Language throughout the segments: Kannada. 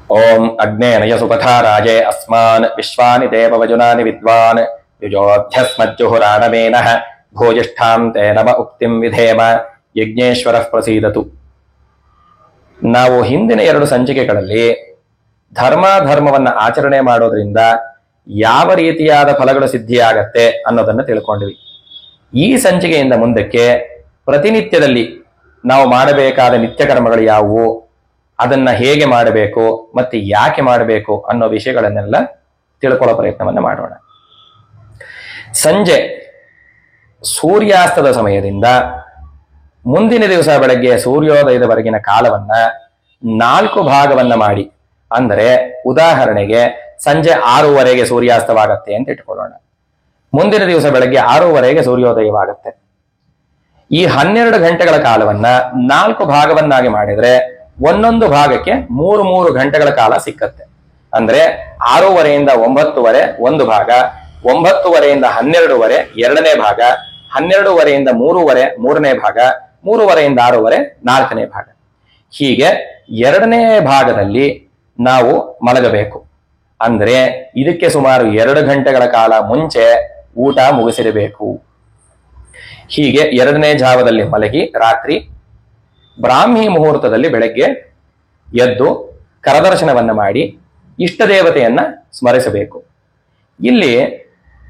ಓಂ ಅಗ್ನೇನಯ ಸುಪಥಾರಾಜೇ ಅಸ್ಮಾನ್ ವಿಶ್ವಾನಿ ದೇವವಜುನಾನಿ ವಿದ್ವಾನ್ ಯುಜೋಧ್ಯಸ್ಮಜ್ಜುಹುರಾಣಮೇನಃ ಭೋಜಿಷ್ಠಾಂ ತೇ ನಮ ಉಕ್ತಿಂ ವಿಧೇಮ ಯಜ್ಞೇಶ್ವರಃ ಪ್ರಸೀದತು. ನಾವು ಹಿಂದಿನ 2 ಸಂಚಿಕೆಗಳಲ್ಲಿ ಧರ್ಮವನ್ನ ಆಚರಣೆ ಮಾಡೋದ್ರಿಂದ ಯಾವ ರೀತಿಯಾದ ಫಲಗಳು ಸಿದ್ಧಿಯಾಗತ್ತೆ ಅನ್ನೋದನ್ನು ತಿಳ್ಕೊಂಡ್ವಿ. ಈ ಸಂಚಿಕೆಯಿಂದ ಮುಂದಕ್ಕೆ ಪ್ರತಿನಿತ್ಯದಲ್ಲಿ ನಾವು ಮಾಡಬೇಕಾದ ನಿತ್ಯ ಕರ್ಮಗಳು ಯಾವುವು, ಅದನ್ನ ಹೇಗೆ ಮಾಡಬೇಕು ಮತ್ತೆ ಯಾಕೆ ಮಾಡಬೇಕು ಅನ್ನೋ ವಿಷಯಗಳನ್ನೆಲ್ಲ ತಿಳ್ಕೊಳ್ಳೋ ಪ್ರಯತ್ನವನ್ನ ಮಾಡೋಣ. ಸಂಜೆ ಸೂರ್ಯಾಸ್ತದ ಸಮಯದಿಂದ ಮುಂದಿನ ದಿವಸ ಬೆಳಗ್ಗೆ ಸೂರ್ಯೋದಯದವರೆಗಿನ ಕಾಲವನ್ನ 4 ಭಾಗವನ್ನ ಮಾಡಿ, ಅಂದರೆ ಉದಾಹರಣೆಗೆ ಸಂಜೆ 6:30ಗೆ ಸೂರ್ಯಾಸ್ತವಾಗತ್ತೆ ಅಂತ ಇಟ್ಕೊಳ್ಳೋಣ. ಮುಂದಿನ ದಿವಸ ಬೆಳಗ್ಗೆ 6:30ಗೆ ಸೂರ್ಯೋದಯವಾಗತ್ತೆ. ಈ 12 ಗಂಟೆಗಳ ಕಾಲವನ್ನ 4 ಭಾಗವನ್ನಾಗಿ ಮಾಡಿದ್ರೆ ಒಂದೊಂದು ಭಾಗಕ್ಕೆ 3 ಗಂಟೆಗಳ ಕಾಲ ಸಿಕ್ಕತ್ತೆ. ಅಂದ್ರೆ 6:30ಯಿಂದ 9:30 ಒಂದು ಭಾಗ, 9:30ಯಿಂದ 12:30 ಎರಡನೇ ಭಾಗ, 12:30ಯಿಂದ 3:30 ಮೂರನೇ ಭಾಗ, 3:30ಯಿಂದ 6:30 ನಾಲ್ಕನೇ ಭಾಗ. ಹೀಗೆ 2ನೇ ಭಾಗದಲ್ಲಿ ನಾವು ಮಲಗಬೇಕು. ಅಂದ್ರೆ ಇದಕ್ಕೆ ಸುಮಾರು 2 ಗಂಟೆಗಳ ಕಾಲ ಮುಂಚೆ ಊಟ ಮುಗಿಸಿರಬೇಕು. ಹೀಗೆ 2ನೇ ಜಾವದಲ್ಲಿ ಮಲಗಿ ರಾತ್ರಿ ಬ್ರಾಹ್ಮಿ ಮುಹೂರ್ತದಲ್ಲಿ ಬೆಳಗ್ಗೆ ಎದ್ದು ಕರದರ್ಶನವನ್ನ ಮಾಡಿ ಇಷ್ಟ ದೇವತೆಯನ್ನ ಸ್ಮರಿಸಬೇಕು. ಇಲ್ಲಿ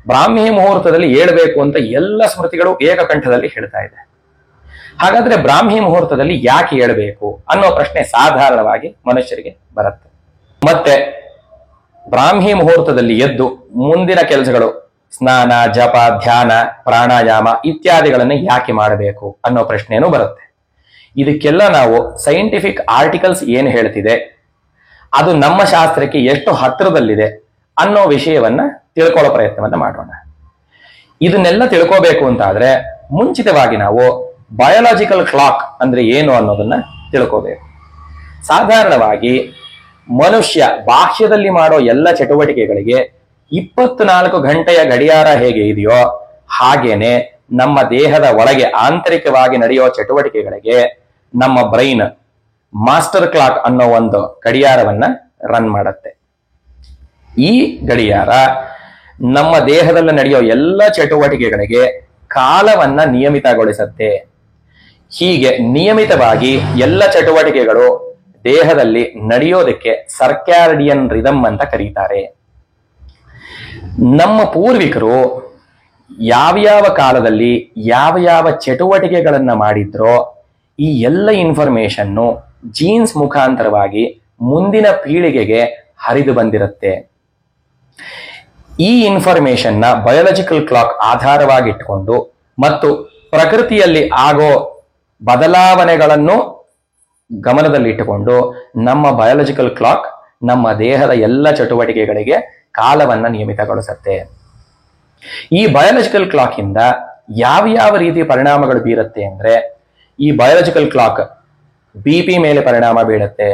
ಬ್ರಾಹ್ಮಿ ಮುಹೂರ್ತದಲ್ಲಿ ಏಳಬೇಕು ಅಂತ ಎಲ್ಲ ಸ್ಮೃತಿಗಳು ಏಕಕಂಠದಲ್ಲಿ ಹೇಳ್ತಾ ಇದೆ. ಹಾಗಾದ್ರೆ ಬ್ರಾಹ್ಮಿ ಮುಹೂರ್ತದಲ್ಲಿ ಯಾಕೆ ಏಳಬೇಕು ಅನ್ನೋ ಪ್ರಶ್ನೆ ಸಾಧಾರಣವಾಗಿ ಮನುಷ್ಯರಿಗೆ ಬರುತ್ತೆ. ಮತ್ತೆ ಬ್ರಾಹ್ಮಿ ಮುಹೂರ್ತದಲ್ಲಿ ಎದ್ದು ಮುಂದಿನ ಕೆಲಸಗಳು ಸ್ನಾನ, ಜಪ, ಧ್ಯಾನ, ಪ್ರಾಣಾಯಾಮ ಇತ್ಯಾದಿಗಳನ್ನು ಯಾಕೆ ಮಾಡಬೇಕು ಅನ್ನೋ ಪ್ರಶ್ನೆನೂ ಬರುತ್ತೆ. ಇದಕ್ಕೆಲ್ಲ ನಾವು ಸೈಂಟಿಫಿಕ್ ಆರ್ಟಿಕಲ್ಸ್ ಏನು ಹೇಳ್ತಿದೆ, ಅದು ನಮ್ಮ ಶಾಸ್ತ್ರಕ್ಕೆ ಎಷ್ಟು ಹತ್ತಿರದಲ್ಲಿದೆ ಅನ್ನೋ ವಿಷಯವನ್ನ ತಿಳ್ಕೊಳ್ಳೋ ಪ್ರಯತ್ನವನ್ನ ಮಾಡೋಣ. ಇದನ್ನೆಲ್ಲ ತಿಳ್ಕೋಬೇಕು ಅಂತಾದ್ರೆ ಮುಂಚಿತವಾಗಿ ನಾವು ಬಯೋಲಾಜಿಕಲ್ ಕ್ಲಾಕ್ ಅಂದ್ರೆ ಏನು ಅನ್ನೋದನ್ನ ತಿಳ್ಕೋಬೇಕು. ಸಾಧಾರಣವಾಗಿ ಮನುಷ್ಯ ಬಾಹ್ಯದಲ್ಲಿ ಮಾಡೋ ಎಲ್ಲ ಚಟುವಟಿಕೆಗಳಿಗೆ 24 ಗಂಟೆಯ ಗಡಿಯಾರ ಹೇಗೆ ಇದೆಯೋ ಹಾಗೇನೆ ನಮ್ಮ ದೇಹದ ಒಳಗೆ ಆಂತರಿಕವಾಗಿ ನಡೆಯೋ ಚಟುವಟಿಕೆಗಳಿಗೆ ನಮ್ಮ ಬ್ರೈನ್ ಮಾಸ್ಟರ್ ಕ್ಲಾಕ್ ಅನ್ನೋ ಒಂದು ಗಡಿಯಾರವನ್ನ ರನ್ ಮಾಡುತ್ತೆ. ಈ ಗಡಿಯಾರ ನಮ್ಮ ದೇಹದಲ್ಲಿ ನಡೆಯೋ ಎಲ್ಲ ಚಟುವಟಿಕೆಗಳಿಗೆ ಕಾಲವನ್ನ ನಿಯಮಿತಗೊಳಿಸುತ್ತೆ. ಹೀಗೆ ನಿಯಮಿತವಾಗಿ ಎಲ್ಲ ಚಟುವಟಿಕೆಗಳು ದೇಹದಲ್ಲಿ ನಡೆಯೋದಕ್ಕೆ ಸರ್ಕ್ಯಾರ್ಡಿಯನ್ ರಿದಮ್ ಅಂತ ಕರೀತಾರೆ. ನಮ್ಮ ಪೂರ್ವಿಕರು ಯಾವ್ಯಾವ ಕಾಲದಲ್ಲಿ ಯಾವ ಚಟುವಟಿಕೆಗಳನ್ನ ಮಾಡಿದ್ರೋ ಈ ಎಲ್ಲ ಇನ್ಫಾರ್ಮೇಶನ್ನು ಜೀನ್ಸ್ ಮುಖಾಂತರವಾಗಿ ಮುಂದಿನ ಪೀಳಿಗೆಗೆ ಹರಿದು ಬಂದಿರುತ್ತೆ. ಈ ಇನ್ಫಾರ್ಮೇಶನ್ನ ಬಯೋಲಾಜಿಕಲ್ ಕ್ಲಾಕ್ ಆಧಾರವಾಗಿಟ್ಕೊಂಡು ಮತ್ತು ಪ್ರಕೃತಿಯಲ್ಲಿ ಆಗೋ ಬದಲಾವಣೆಗಳನ್ನು ಗಮನದಲ್ಲಿಟ್ಟುಕೊಂಡು ನಮ್ಮ ಬಯೋಲಾಜಿಕಲ್ ಕ್ಲಾಕ್ ನಮ್ಮ ದೇಹದ ಎಲ್ಲ ಚಟುವಟಿಕೆಗಳಿಗೆ ಕಾಲವನ್ನ ನಿಯಮಿತಗೊಳಿಸುತ್ತೆ. ಈ ಬಯೋಲಾಜಿಕಲ್ ಕ್ಲಾಕ್ ಇಂದ ಯಾವ ರೀತಿಯ ಪರಿಣಾಮಗಳು ಬೀರುತ್ತೆ ಅಂದ್ರೆ, ಈ ಬಯೋಲಾಜಿಕಲ್ ಕ್ಲಾಕ್ BP ಮೇಲೆ ಪರಿಣಾಮ ಬೀರುತ್ತೆ,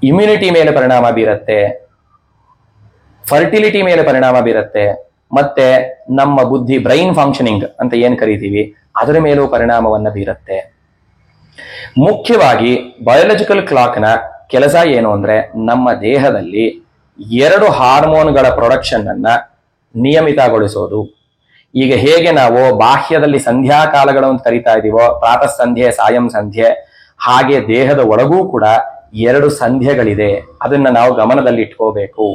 ಇಮ್ಯುನಿಟಿ ಮೇಲೆ ಪರಿಣಾಮ ಬೀರುತ್ತೆ, ಫರ್ಟಿಲಿಟಿ ಮೇಲೆ ಪರಿಣಾಮ ಬೀರುತ್ತೆ, ಮತ್ತೆ ನಮ್ಮ ಬುದ್ಧಿ ಬ್ರೈನ್ ಫಂಕ್ಷನಿಂಗ್ ಅಂತ ಏನ್ ಕರಿತೀವಿ ಅದರ ಮೇಲೂ ಪರಿಣಾಮವನ್ನ ಬೀರುತ್ತೆ. ಮುಖ್ಯವಾಗಿ ಬಯೋಲಾಜಿಕಲ್ ಕ್ಲಾಕ್ನ ಕೆಲಸ ಏನು ಅಂದ್ರೆ ನಮ್ಮ ದೇಹದಲ್ಲಿ 2 ಹಾರ್ಮೋನ್ಗಳ ಪ್ರೊಡಕ್ಷನ್ ಅನ್ನ ನಿಯಮಿತಗೊಳಿಸೋದು. ಈಗ ಹೇಗೆ ನಾವು ಬಾಹ್ಯದಲ್ಲಿ ಸಂಧ್ಯಾ ಕಾಲಗಳು ಅಂತ ಕರಿತಾ ಇದೀವೋ, ಪ್ರಾತಃ ಸಂಧ್ಯೆ, ಸಾಯಂ ಸಂಧ್ಯೆ, ಹಾಗೆ ದೇಹದ ಒಳಗೂ ಕೂಡ 2 ಸಂಧ್ಯೆಗಳಿದೆ. ಅದನ್ನ ನಾವು ಗಮನದಲ್ಲಿ ಇಟ್ಕೋಬೇಕು.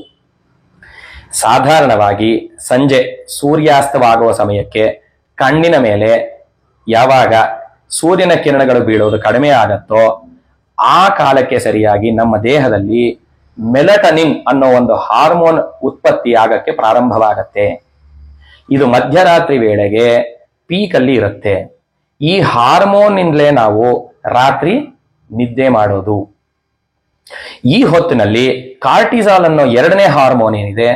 ಸಾಧಾರಣವಾಗಿ ಸಂಜೆ ಸೂರ್ಯಾಸ್ತವಾಗುವ ಸಮಯಕ್ಕೆ ಕಣ್ಣಿನ ಮೇಲೆ ಯಾವಾಗ ಸೂರ್ಯನ ಕಿರಣಗಳು ಬೀಳೋದು ಕಡಿಮೆ ಆಗತ್ತೋ ಆ ಕಾಲಕ್ಕೆ ಸರಿಯಾಗಿ ನಮ್ಮ ದೇಹದಲ್ಲಿ ಮೆಲಟನಿನ್ ಅನ್ನೋ ಒಂದು ಹಾರ್ಮೋನ್ ಉತ್ಪತ್ತಿ ಆಗಕ್ಕೆ ಪ್ರಾರಂಭವಾಗತ್ತೆ. ಇದು ಮಧ್ಯರಾತ್ರಿ ವೇಳೆಗೆ ಪೀಕ್ ಅಲ್ಲಿ ಇರುತ್ತೆ. ಈ ಹಾರ್ಮೋನ್ ನಿಂದಲೇ ನಾವು ರಾತ್ರಿ ನಿದ್ದೆ ಮಾಡೋದು. ಈ ಹೊತ್ತಿನಲ್ಲಿ ಕಾರ್ಟಿಸಾಲ್ ಅನ್ನೋ 2ನೇ ಹಾರ್ಮೋನ್ ಏನಿದೆ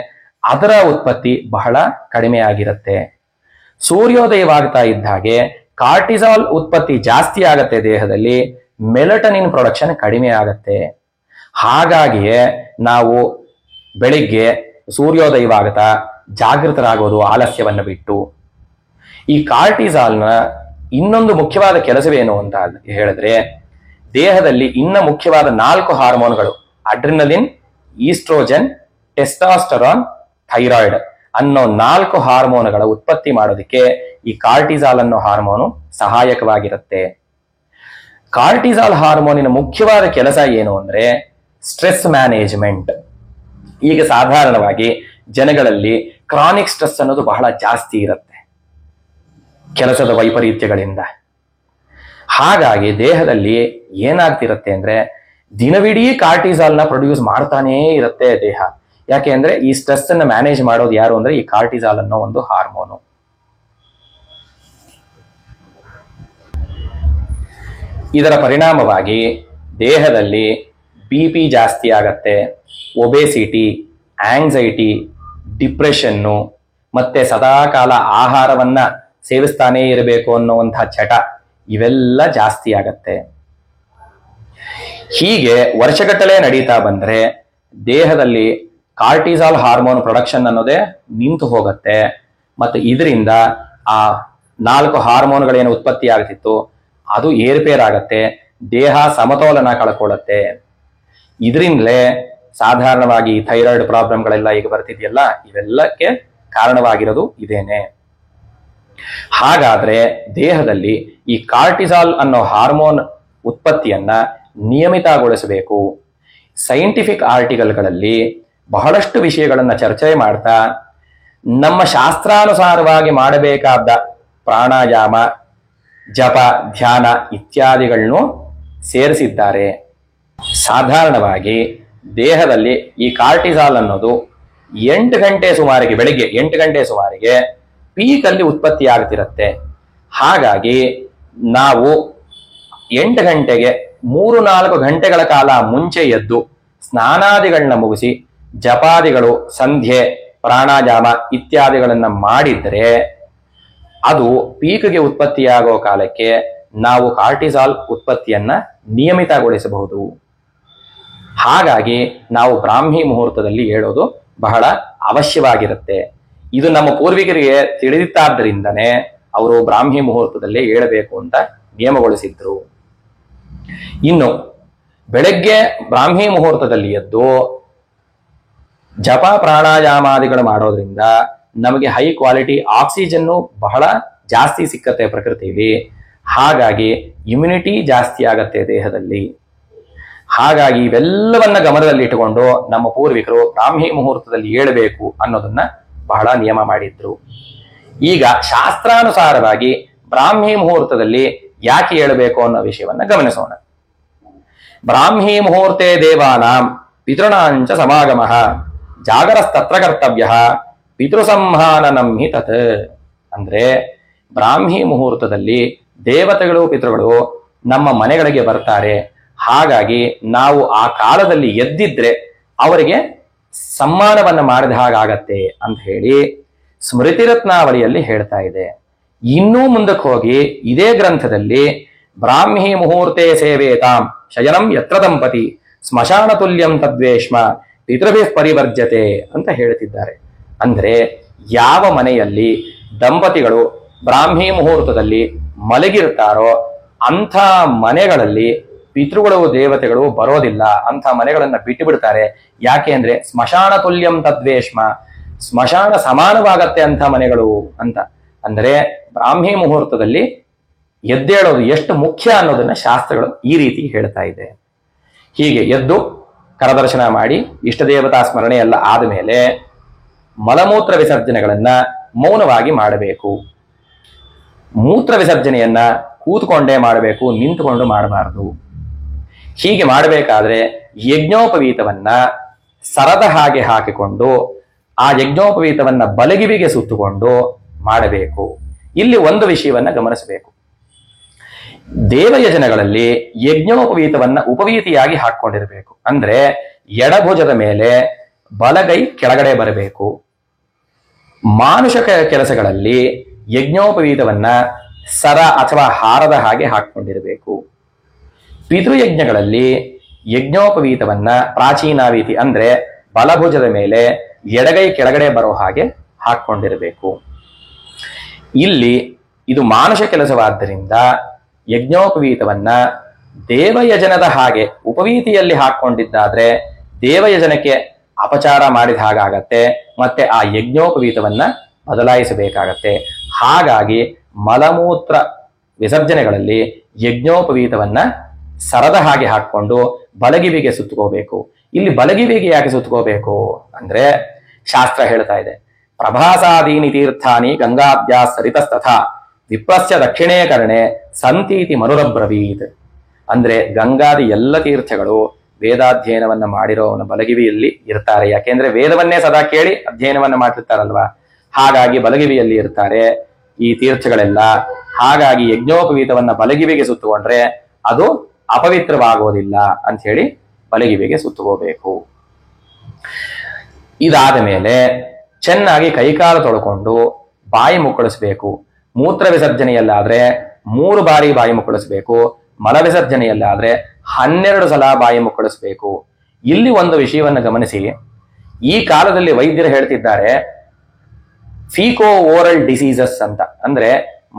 ಅದರ ಉತ್ಪತ್ತಿ ಬಹಳ ಕಡಿಮೆ ಆಗಿರುತ್ತೆ. ಸೂರ್ಯೋದಯವಾಗ್ತಾ ಇದ್ದ ಹಾಗೆ ಕಾರ್ಟಿಸಾಲ್ ಉತ್ಪತ್ತಿ ಜಾಸ್ತಿ ಆಗತ್ತೆ ದೇಹದಲ್ಲಿ, ಮೆಲಟನಿನ್ ಪ್ರೊಡಕ್ಷನ್ ಕಡಿಮೆ ಆಗತ್ತೆ. ಹಾಗಾಗಿಯೇ ನಾವು ಬೆಳಿಗ್ಗೆ ಸೂರ್ಯೋದಯವಾಗುತ್ತಾ ಜಾಗೃತರಾಗೋದು ಆಲಸ್ಯವನ್ನು ಬಿಟ್ಟು. ಈ ಕಾರ್ಟಿಸಾಲ್ನ ಇನ್ನೊಂದು ಮುಖ್ಯವಾದ ಕೆಲಸವೇನು ಅಂತ ಹೇಳಿದ್ರೆ, ದೇಹದಲ್ಲಿ ಇನ್ನ ಮುಖ್ಯವಾದ 4 ಹಾರ್ಮೋನ್ಗಳು ಅಡ್ರಿನಲಿನ್, ಈಸ್ಟ್ರೋಜನ್, ಟೆಸ್ಟಾಸ್ಟರಾನ್, ಥೈರಾಯ್ಡ್ ಅನ್ನೋ 4 ಹಾರ್ಮೋನುಗಳ ಉತ್ಪತ್ತಿ ಮಾಡೋದಕ್ಕೆ ಈ ಕಾರ್ಟಿಸಾಲ್ ಅನ್ನೋ ಹಾರ್ಮೋನು ಸಹಾಯಕವಾಗಿರುತ್ತೆ. ಕಾರ್ಟಿಸಾಲ್ ಹಾರ್ಮೋನಿನ ಮುಖ್ಯವಾದ ಕೆಲಸ ಏನು ಅಂದ್ರೆ ಸ್ಟ್ರೆಸ್ ಮ್ಯಾನೇಜ್ಮೆಂಟ್. ಈಗ ಸಾಧಾರಣವಾಗಿ ಜನಗಳಲ್ಲಿ ಕ್ರಾನಿಕ್ ಸ್ಟ್ರೆಸ್ ಅನ್ನೋದು ಬಹಳ ಜಾಸ್ತಿ ಇರುತ್ತೆ ಕೆಲಸದ ವೈಪರೀತ್ಯಗಳಿಂದ. ಹಾಗಾಗಿ ದೇಹದಲ್ಲಿ ಏನಾಗ್ತಿರುತ್ತೆ ಅಂದ್ರೆ ದಿನವಿಡೀ ಕಾರ್ಟಿಸಾಲ್ನ ಪ್ರೊಡ್ಯೂಸ್ ಮಾಡ್ತಾನೇ ಇರುತ್ತೆ ದೇಹ. ಯಾಕೆ ಅಂದ್ರೆ ಈ ಸ್ಟ್ರೆಸ್ ಅನ್ನ ಮ್ಯಾನೇಜ್ ಮಾಡೋದು ಯಾರು ಅಂದ್ರೆ ಈ ಕಾರ್ಟಿಸಾಲ್ ಅನ್ನೋ ಒಂದು ಹಾರ್ಮೋನು. ಇದರ ಪರಿಣಾಮವಾಗಿ ದೇಹದಲ್ಲಿ BP ಜಾಸ್ತಿ ಆಗತ್ತೆ, ಒಬೆಸಿಟಿ, ಆಂಗ್ಸೈಟಿ, ಡಿಪ್ರೆಷನ್ನು, ಮತ್ತೆ ಸದಾಕಾಲ ಆಹಾರವನ್ನ ಸೇವಿಸ್ತಾನೇ ಇರಬೇಕು ಅನ್ನುವಂತಹ ಚಟ ಇವೆಲ್ಲ ಜಾಸ್ತಿ ಆಗತ್ತೆ. ಹೀಗೆ ವರ್ಷಗಟ್ಟಲೆ ನಡೀತಾ ಬಂದ್ರೆ ದೇಹದಲ್ಲಿ ಕಾರ್ಟಿಸಾಲ್ ಹಾರ್ಮೋನ್ ಪ್ರೊಡಕ್ಷನ್ ಅನ್ನೋದೇ ನಿಂತು ಹೋಗುತ್ತೆ. ಮತ್ತೆ ಇದರಿಂದ ಆ 4 ಹಾರ್ಮೋನ್ಗಳೇನು ಉತ್ಪತ್ತಿ ಆಗ್ತಿತ್ತು ಅದು ಏರ್ಪೇರಾಗತ್ತೆ, ದೇಹ ಸಮತೋಲನ ಕಳ್ಕೊಳ್ಳುತ್ತೆ. ಇದರಿಂದಲೇ ಸಾಧಾರಣವಾಗಿ ಥೈರಾಯ್ಡ್ ಪ್ರಾಬ್ಲಮ್ಗಳೆಲ್ಲ ಈಗ ಬರ್ತಿದೆಯಲ್ಲ, ಇವೆಲ್ಲಕ್ಕೆ ಕಾರಣವಾಗಿರೋದು ಇದೇನೆ. ಹಾಗಾದ್ರೆ ದೇಹದಲ್ಲಿ ಈ ಕಾರ್ಟಿಸಾಲ್ ಅನ್ನೋ ಹಾರ್ಮೋನ್ ಉತ್ಪತ್ತಿಯನ್ನ ನಿಯಮಿತಗೊಳಿಸಬೇಕು. ಸೈಂಟಿಫಿಕ್ ಆರ್ಟಿಕಲ್ಗಳಲ್ಲಿ ಬಹಳಷ್ಟು ವಿಷಯಗಳನ್ನ ಚರ್ಚೆ ಮಾಡ್ತಾ ನಮ್ಮ ಶಾಸ್ತ್ರಾನುಸಾರವಾಗಿ ಮಾಡಬೇಕಾದ ಪ್ರಾಣಾಯಾಮ, ಜಪ, ಧ್ಯಾನ ಇತ್ಯಾದಿಗಳನ್ನು ಸೇರಿಸಿದ್ದಾರೆ. ಸಾಧಾರಣವಾಗಿ ದೇಹದಲ್ಲಿ ಈ ಕಾರ್ಟಿಸಾಲ್ ಅನ್ನೋದು 8 ಗಂಟೆ ಸುಮಾರಿಗೆ, ಬೆಳಿಗ್ಗೆ 8 ಗಂಟೆ ಸುಮಾರಿಗೆ ಪೀಕಲ್ಲಿ ಉತ್ಪತ್ತಿ ಆಗ್ತಿರತ್ತೆ. ಹಾಗಾಗಿ ನಾವು 8 ಗಂಟೆಗೆ 3-4 ಗಂಟೆಗಳ ಕಾಲ ಮುಂಚೆ ಎದ್ದು ಸ್ನಾನಾದಿಗಳನ್ನ ಮುಗಿಸಿ ಜಪಾದಿಗಳು, ಸಂಧ್ಯೆ, ಪ್ರಾಣಾಯಾಮ ಇತ್ಯಾದಿಗಳನ್ನ ಮಾಡಿದ್ರೆ ಅದು ಪೀಕ್ಗೆ ಉತ್ಪತ್ತಿಯಾಗೋ ಕಾಲಕ್ಕೆ ನಾವು ಕಾರ್ಟಿಸಾಲ್ ಉತ್ಪತ್ತಿಯನ್ನ ನಿಯಮಿತಗೊಳಿಸಬಹುದು. ಹಾಗಾಗಿ ನಾವು ಬ್ರಾಹ್ಮಿ ಮುಹೂರ್ತದಲ್ಲಿ ಹೇಳೋದು ಬಹಳ ಅವಶ್ಯವಾಗಿರುತ್ತೆ. ಇದು ನಮ್ಮ ಪೂರ್ವಿಕರಿಗೆ ತಿಳಿದಿತ್ತಾದ್ದರಿಂದನೇ ಅವರು ಬ್ರಾಹ್ಮಿ ಮುಹೂರ್ತದಲ್ಲಿ ಹೇಳಬೇಕು ಅಂತ ನಿಯಮಗೊಳಿಸಿದ್ರು. ಇನ್ನು ಬೆಳಗ್ಗೆ ಬ್ರಾಹ್ಮಿ ಮುಹೂರ್ತದಲ್ಲಿ ಎದ್ದು ಜಪ ಪ್ರಾಣಾಯಾಮಾದಿಗಳು ಮಾಡೋದ್ರಿಂದ ನಮಗೆ ಹೈ ಕ್ವಾಲಿಟಿ ಆಕ್ಸಿಜನ್ನು ಬಹಳ ಜಾಸ್ತಿ ಸಿಕ್ಕತ್ತೆ ಪ್ರಕೃತಿಯಲ್ಲಿ. ಹಾಗಾಗಿ ಇಮ್ಯುನಿಟಿ ಜಾಸ್ತಿ ಆಗತ್ತೆ ದೇಹದಲ್ಲಿ. ಹಾಗಾಗಿ ಇವೆಲ್ಲವನ್ನ ಗಮನದಲ್ಲಿ ಇಟ್ಟುಕೊಂಡು ನಮ್ಮ ಪೂರ್ವಿಕರು ಬ್ರಾಹ್ಮಿ ಮುಹೂರ್ತದಲ್ಲಿ ಏಳಬೇಕು ಅನ್ನೋದನ್ನ ಬಹಳ ನಿಯಮ ಮಾಡಿದ್ರು. ಈಗ ಶಾಸ್ತ್ರಾನುಸಾರವಾಗಿ ಬ್ರಾಹ್ಮಿ ಮುಹೂರ್ತದಲ್ಲಿ ಯಾಕೆ ಏಳಬೇಕು ಅನ್ನೋ ವಿಷಯವನ್ನ ಗಮನಿಸೋಣ. ಬ್ರಾಹ್ಮಿ ಮುಹೂರ್ತೆ ದೇವಾನಾಂ ಪಿತೃಣಾಂಚ ಸಮಾಗಮಃ ಜಾಗರಸ್ತತ್ರ ಕರ್ತವ್ಯ ಪಿತೃಸಂಹಾನನಂ ಹಿ ತತ್. ಅಂದ್ರೆ ಬ್ರಾಹ್ಮಿ ಮುಹೂರ್ತದಲ್ಲಿ ದೇವತೆಗಳು, ಪಿತೃಗಳು ನಮ್ಮ ಮನೆಗಳಿಗೆ ಬರ್ತಾರೆ. ಹಾಗಾಗಿ ನಾವು ಆ ಕಾಲದಲ್ಲಿ ಎದ್ದಿದ್ರೆ ಅವರಿಗೆ ಸಮ್ಮಾನವನ್ನ ಮಾಡಿದ ಹಾಗಾಗತ್ತೆ ಅಂತ ಹೇಳಿ ಸ್ಮೃತಿ ರತ್ನಾವಳಿಯಲ್ಲಿ ಹೇಳ್ತಾ ಇದೆ. ಇನ್ನೂ ಮುಂದಕ್ಕೆ ಹೋಗಿ ಇದೇ ಗ್ರಂಥದಲ್ಲಿ ಬ್ರಾಹ್ಮಿ ಮುಹೂರ್ತೆ ಸೇವೇತಾಂ ಶಯನಂ ಯತ್ರ ದಂಪತಿ ಸ್ಮಶಾನ ತುಲ್ಯಂ ತದ್ವೇಷ್ಮ ಪಿತೃಭಿಃ ಪರಿವರ್ಜತೆ ಅಂತ ಹೇಳ್ತಿದ್ದಾರೆ. ಅಂದ್ರೆ ಯಾವ ಮನೆಯಲ್ಲಿ ದಂಪತಿಗಳು ಬ್ರಾಹ್ಮಿ ಮುಹೂರ್ತದಲ್ಲಿ ಮಲಗಿರ್ತಾರೋ ಅಂಥ ಮನೆಗಳಲ್ಲಿ ಪಿತೃಗಳು, ದೇವತೆಗಳು ಬರೋದಿಲ್ಲ. ಅಂಥ ಮನೆಗಳನ್ನ ಬಿಟ್ಟು ಬಿಡ್ತಾರೆ. ಯಾಕೆ ಅಂದ್ರೆ ಸ್ಮಶಾನ ತುಲ್ಯಂ ತದ್ವೇಷ್ಮ, ಸ್ಮಶಾನ ಸಮಾನವಾಗತ್ತೆ ಅಂಥ ಮನೆಗಳು ಅಂತ. ಅಂದ್ರೆ ಬ್ರಾಹ್ಮಿ ಮುಹೂರ್ತದಲ್ಲಿ ಎದ್ದೇಳೋದು ಎಷ್ಟು ಮುಖ್ಯ ಅನ್ನೋದನ್ನ ಶಾಸ್ತ್ರಗಳು ಈ ರೀತಿ ಹೇಳ್ತಾ ಇದೆ. ಹೀಗೆ ಎದ್ದು ಕರದರ್ಶನ ಮಾಡಿ ಇಷ್ಟ ದೇವತಾ ಸ್ಮರಣೆ ಎಲ್ಲ ಆದಮೇಲೆ ಮಲಮೂತ್ರ ವಿಸರ್ಜನೆಗಳನ್ನ ಮೌನವಾಗಿ ಮಾಡಬೇಕು. ಮೂತ್ರ ವಿಸರ್ಜನೆಯನ್ನ ಕೂತ್ಕೊಂಡೇ ಮಾಡಬೇಕು, ನಿಂತುಕೊಂಡು ಮಾಡಬಾರದು. ಹೀಗೆ ಮಾಡಬೇಕಾದ್ರೆ ಯಜ್ಞೋಪವೀತವನ್ನ ಸರದ ಹಾಗೆ ಹಾಕಿಕೊಂಡು ಆ ಯಜ್ಞೋಪವೀತವನ್ನ ಬಲಗಿವಿಗೆ ಸುತ್ತುಕೊಂಡು ಮಾಡಬೇಕು. ಇಲ್ಲಿ ಒಂದು ವಿಷಯವನ್ನ ಗಮನಿಸಬೇಕು. ದೇವಯಜನಗಳಲ್ಲಿ ಯಜ್ಞೋಪವೀತವನ್ನ ಉಪವೀತಿಯಾಗಿ ಹಾಕೊಂಡಿರಬೇಕು. ಅಂದ್ರೆ ಎಡಭುಜದ ಮೇಲೆ ಬಲಗೈ ಕೆಳಗಡೆ ಬರಬೇಕು. ಮಾನುಷ ಕೆಲಸಗಳಲ್ಲಿ ಯಜ್ಞೋಪವೀತವನ್ನ ಸರ ಅಥವಾ ಹಾರದ ಹಾಗೆ ಹಾಕೊಂಡಿರಬೇಕು. ಪಿತೃಯಜ್ಞಗಳಲ್ಲಿ ಯಜ್ಞೋಪವೀತವನ್ನ ಪ್ರಾಚೀನಾವೀತಿ ಅಂದ್ರೆ ಬಲಭುಜದ ಮೇಲೆ ಎಡಗೈ ಕೆಳಗಡೆ ಬರೋ ಹಾಗೆ ಹಾಕೊಂಡಿರಬೇಕು. ಇಲ್ಲಿ ಇದು ಮಾನುಷ ಕೆಲಸವಾದ್ದರಿಂದ ಯಜ್ಞೋಪವೀತವನ್ನ ದೇವಯಜನದ ಹಾಗೆ ಉಪವೀತಿಯಲ್ಲಿ ಹಾಕೊಂಡಿದ್ದಾದ್ರೆ ದೇವಯಜನಕ್ಕೆ ಅಪಚಾರ ಮಾಡಿದ ಹಾಗಾಗತ್ತೆ, ಮತ್ತೆ ಆ ಯಜ್ಞೋಪವೀತವನ್ನ ಬದಲಾಯಿಸಬೇಕಾಗತ್ತೆ. ಹಾಗಾಗಿ ಮಲಮೂತ್ರ ವಿಸರ್ಜನೆಗಳಲ್ಲಿ ಯಜ್ಞೋಪವೀತವನ್ನ ಸರದ ಹಾಗೆ ಹಾಕೊಂಡು ಬಲಗಿವಿಗೆ ಸುತ್ತಕೋಬೇಕು. ಇಲ್ಲಿ ಬಲಗಿವಿಗೆ ಯಾಕೆ ಸುತ್ತಕೋಬೇಕು ಅಂದ್ರೆ ಶಾಸ್ತ್ರ ಹೇಳ್ತಾ ಇದೆ, ಪ್ರಭಾಸಾದೀನಿ ತೀರ್ಥಾನಿ ಗಂಗಾದ್ಯಾ ಸರಿತಸ್ತಥಾ ವಿಪ್ರಸ್ಯ ದಕ್ಷಿಣೇ ಕರ್ಣೆ ಸಂತೀತಿ ಮನುರಬ್ರವೀತ್. ಅಂದ್ರೆ ಗಂಗಾದಿ ಎಲ್ಲ ತೀರ್ಥಗಳು ವೇದಾಧ್ಯಯನವನ್ನ ಮಾಡಿರೋವನ ಬಲಗಿವಿಯಲ್ಲಿ ಇರ್ತಾರೆ. ಯಾಕೆಂದ್ರೆ ವೇದವನ್ನೇ ಸದಾ ಕೇಳಿ ಅಧ್ಯಯನವನ್ನ ಮಾಡ್ತಿರ್ತಾರಲ್ವಾ, ಹಾಗಾಗಿ ಬಲಗಿವಿಯಲ್ಲಿ ಇರ್ತಾರೆ ಈ ತೀರ್ಥಗಳೆಲ್ಲ. ಹಾಗಾಗಿ ಯಜ್ಞೋಪವೀತವನ್ನ ಬಲಗಿವಿಗೆ ಸುತ್ತುಕೊಂಡ್ರೆ ಅದು ಅಪವಿತ್ರವಾಗೋದಿಲ್ಲ ಅಂತ ಹೇಳಿ ಬಲಗಿವಿಗೆ ಸುತ್ತುಕೋಬೇಕು. ಇದಾದ ಮೇಲೆ ಚೆನ್ನಾಗಿ ಕೈಕಾಲು ತೊಳ್ಕೊಂಡು ಬಾಯಿ ಮುಕ್ಕಳಿಸ್ಬೇಕು. ಮೂತ್ರ ವಿಸರ್ಜನೆಯಲ್ಲಾದ್ರೆ 3 ಬಾರಿ ಬಾಯಿ ಮುಕ್ಕಳಿಸ್ಬೇಕು. ಮಲ ವಿಸರ್ಜನೆಯಲ್ಲಾದ್ರೆ 12 ಸಲ ಬಾಯಿ ಮುಕ್ಕಳಿಸ್ಬೇಕು. ಇಲ್ಲಿ ಒಂದು ವಿಷಯವನ್ನು ಗಮನಿಸಿ, ಈ ಕಾಲದಲ್ಲಿ ವೈದ್ಯರು ಹೇಳ್ತಿದ್ದಾರೆ ಫೀಕೋ ಓರಲ್ ಡಿಸೀಸಸ್ ಅಂತ, ಅಂದ್ರೆ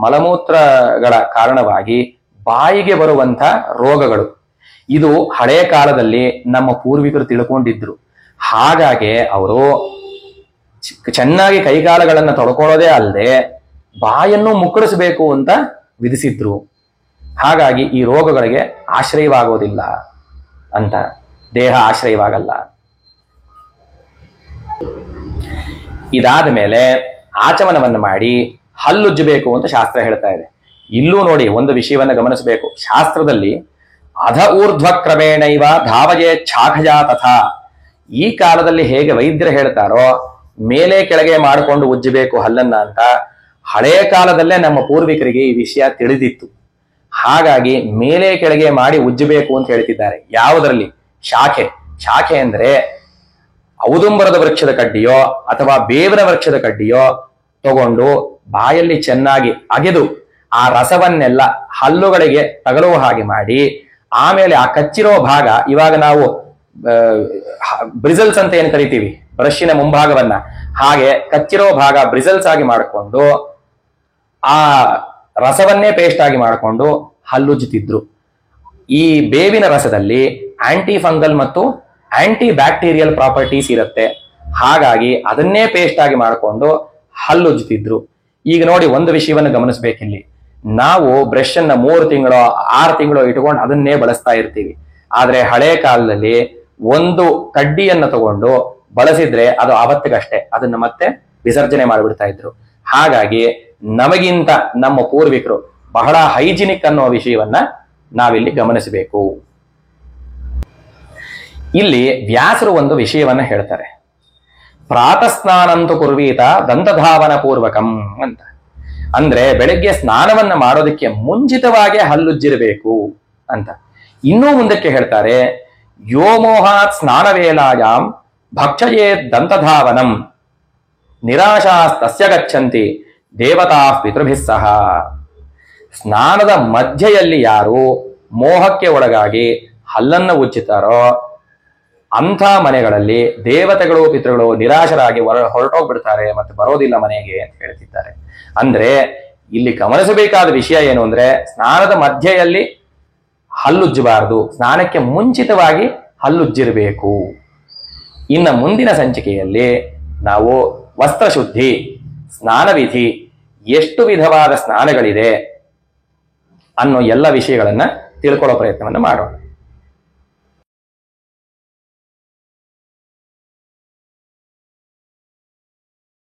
ಮಲಮೂತ್ರಗಳ ಕಾರಣವಾಗಿ ಬಾಯಿಗೆ ಬರುವಂತ ರೋಗಗಳು. ಇದು ಹಳೆ ಕಾಲದಲ್ಲಿ ನಮ್ಮ ಪೂರ್ವಿಕರು ತಿಳ್ಕೊಂಡಿದ್ರು. ಹಾಗಾಗಿ ಅವರು ಚೆನ್ನಾಗಿ ಕೈಕಾಲಗಳನ್ನ ತೊಳ್ಕೊಳ್ಳೋದೇ ಅಲ್ಲದೆ ಬಾಯನ್ನು ಮುಕ್ಕಳಿಸಬೇಕು ಅಂತ ವಿಧಿಸಿದ್ರು. ಹಾಗಾಗಿ ಈ ರೋಗಗಳಿಗೆ ಆಶ್ರಯವಾಗೋದಿಲ್ಲ ಅಂತ, ದೇಹ ಆಶ್ರಯವಾಗಲ್ಲ. ಇದಾದ ಮೇಲೆ ಆಚಮನವನ್ನು ಮಾಡಿ ಹಲ್ಲುಜ್ಜಬೇಕು ಅಂತ ಶಾಸ್ತ್ರ ಹೇಳ್ತಾ ಇದೆ. ಇಲ್ಲೂ ನೋಡಿ ಒಂದು ವಿಷಯವನ್ನ ಗಮನಿಸಬೇಕು. ಶಾಸ್ತ್ರದಲ್ಲಿ ಅಧ ಊರ್ಧ್ವ ಕ್ರಮೇಣೈವ ಧಾವಯೇ ಛಾಖಜಾ ತಥಾ, ಈ ಕಾಲದಲ್ಲಿ ಹೇಗೆ ವೈದ್ಯರು ಹೇಳ್ತಾರೋ ಮೇಲೆ ಕೆಳಗೆ ಮಾಡಿಕೊಂಡು ಉಜ್ಜಬೇಕು ಹಲ್ಲನ್ನ ಅಂತ, ಹಳೇ ಕಾಲದಲ್ಲೇ ನಮ್ಮ ಪೂರ್ವಿಕರಿಗೆ ಈ ವಿಷಯ ತಿಳಿದಿತ್ತು. ಹಾಗಾಗಿ ಮೇಲೆ ಕೆಳಗೆ ಮಾಡಿ ಉಜ್ಜಬೇಕು ಅಂತ ಹೇಳ್ತಿದ್ದಾರೆ. ಯಾವುದರಲ್ಲಿ? ಶಾಖೆ ಅಂದ್ರೆ ಔದುಂಬರದ ವೃಕ್ಷದ ಕಡ್ಡಿಯೋ ಅಥವಾ ಬೇವಿನ ವೃಕ್ಷದ ಕಡ್ಡಿಯೋ ತಗೊಂಡು ಬಾಯಲ್ಲಿ ಚೆನ್ನಾಗಿ ಅಗೆದು ಆ ರಸವನ್ನೆಲ್ಲ ಹಲ್ಲುಗಳಿಗೆ ತಗಲುವ ಹಾಗೆ ಮಾಡಿ, ಆಮೇಲೆ ಆ ಕಚ್ಚಿರೋ ಭಾಗ, ಇವಾಗ ನಾವು ಬ್ರಿಸಲ್ಸ್ ಅಂತ ಏನು ಕರಿತೀವಿ ಬ್ರಷ್ಿನ ಮುಂಭಾಗವನ್ನ, ಹಾಗೆ ಕಚ್ಚಿರೋ ಭಾಗ ಬ್ರಿಸಲ್ಸ್ ಆಗಿ ಮಾಡಿಕೊಂಡು ಆ ರಸವನ್ನೇ ಪೇಸ್ಟ್ ಆಗಿ ಮಾಡಿಕೊಂಡು ಹಲ್ಲುಜ್ಜುತ್ತಿದ್ರು. ಈ ಬೇವಿನ ರಸದಲ್ಲಿ ಆಂಟಿ ಫಂಗಲ್ ಮತ್ತು ಆಂಟಿ ಬ್ಯಾಕ್ಟೀರಿಯಲ್ ಪ್ರಾಪರ್ಟೀಸ್ ಇರುತ್ತೆ. ಹಾಗಾಗಿ ಅದನ್ನೇ ಪೇಸ್ಟ್ ಆಗಿ ಮಾಡಿಕೊಂಡು ಹಲ್ಲುಜ್ಜುತ್ತಿದ್ರು. ಈಗ ನೋಡಿ ಒಂದು ವಿಷಯವನ್ನು ಗಮನಿಸ್ಬೇಕಿಲ್ಲಿ, ನಾವು ಬ್ರಷ್ ಅನ್ನ 3 ತಿಂಗಳು 6 ತಿಂಗಳು ಇಟ್ಕೊಂಡು ಅದನ್ನೇ ಬಳಸ್ತಾ ಇರ್ತೀವಿ. ಆದ್ರೆ ಹಳೆ ಕಾಲದಲ್ಲಿ ಒಂದು ಕಡ್ಡಿಯನ್ನ ತಗೊಂಡು ಬಳಸಿದ್ರೆ ಅದು ಅವತ್ತಿಗಷ್ಟೇ, ಅದನ್ನ ಮತ್ತೆ ವಿಸರ್ಜನೆ ಮಾಡಿಬಿಡ್ತಾ ಇದ್ರು. ಹಾಗಾಗಿ ನಮಗಿಂತ ನಮ್ಮ ಪೂರ್ವಿಕರು ಬಹಳ ಹೈಜಿನಿಕ್ ಅನ್ನೋ ವಿಷಯವನ್ನ ನಾವಿಲ್ಲಿ ಗಮನಿಸಬೇಕು. ಇಲ್ಲಿ ವ್ಯಾಸರು ಒಂದು ವಿಷಯವನ್ನ ಹೇಳ್ತಾರೆ, ಪ್ರಾತಸ್ನಾನಂತು ಕುರ್ವೀತ ದಂತಧಾವನ ಪೂರ್ವಕಂ ಅಂತ. ಅಂದ್ರೆ ಬೆಳಗ್ಗೆ ಸ್ನಾನವನ್ನ ಮಾಡೋದಕ್ಕೆ ಮುಂಚಿತವಾಗಿ ಹಲ್ಲುಜ್ಜಿರಬೇಕು ಅಂತ. ಇನ್ನೂ ಮುಂದಕ್ಕೆ ಹೇಳ್ತಾರೆ, ಯೋಮೋಹಾತ್ ಸ್ನಾನ ವೇಲಾಯಾಂ ಭಕ್ಷಯೇ ದಂತಧಾವನಂ ನಿರಾಶಾಸ್ತಸ್ಯ ಗಚ್ಚಂತಿ ದೇವತಾ ಪಿತೃಭಿಃ ಸಹ. ಸ್ನಾನದ ಮಧ್ಯೆಯಲ್ಲಿ ಯಾರು ಮೋಹಕ್ಕೆ ಒಳಗಾಗಿ ಹಲ್ಲನ್ನು ಉಜ್ಜುತ್ತಾರೋ ಅಂಥ ಮನೆಗಳಲ್ಲಿ ದೇವತೆಗಳು ಪಿತೃಗಳು ನಿರಾಶರಾಗಿ ಹೊರಟೋಗ್ಬಿಡ್ತಾರೆ, ಮತ್ತೆ ಬರೋದಿಲ್ಲ ಮನೆಗೆ ಅಂತ ಹೇಳ್ತಿದ್ದಾರೆ. ಅಂದ್ರೆ ಇಲ್ಲಿ ಗಮನಿಸಬೇಕಾದ ವಿಷಯ ಏನು ಅಂದ್ರೆ, ಸ್ನಾನದ ಮಧ್ಯೆಯಲ್ಲಿ ಹಲ್ಲುಜ್ಜಬಾರದು, ಸ್ನಾನಕ್ಕೆ ಮುಂಚಿತವಾಗಿ ಹಲ್ಲುಜ್ಜಿರಬೇಕು. ಇನ್ನು ಮುಂದಿನ ಸಂಚಿಕೆಯಲ್ಲಿ ನಾವು ವಸ್ತ್ರಶುದ್ಧಿ, ಸ್ನಾನವಿಧಿ, ಎಷ್ಟು ವಿಧವಾದ ಸ್ನಾನಗಳಿದೆ ಅನ್ನೋ ಎಲ್ಲ ವಿಷಯಗಳನ್ನ ತಿಳ್ಕೊಳ್ಳೋ ಪ್ರಯತ್ನವನ್ನು ಮಾಡೋಣ.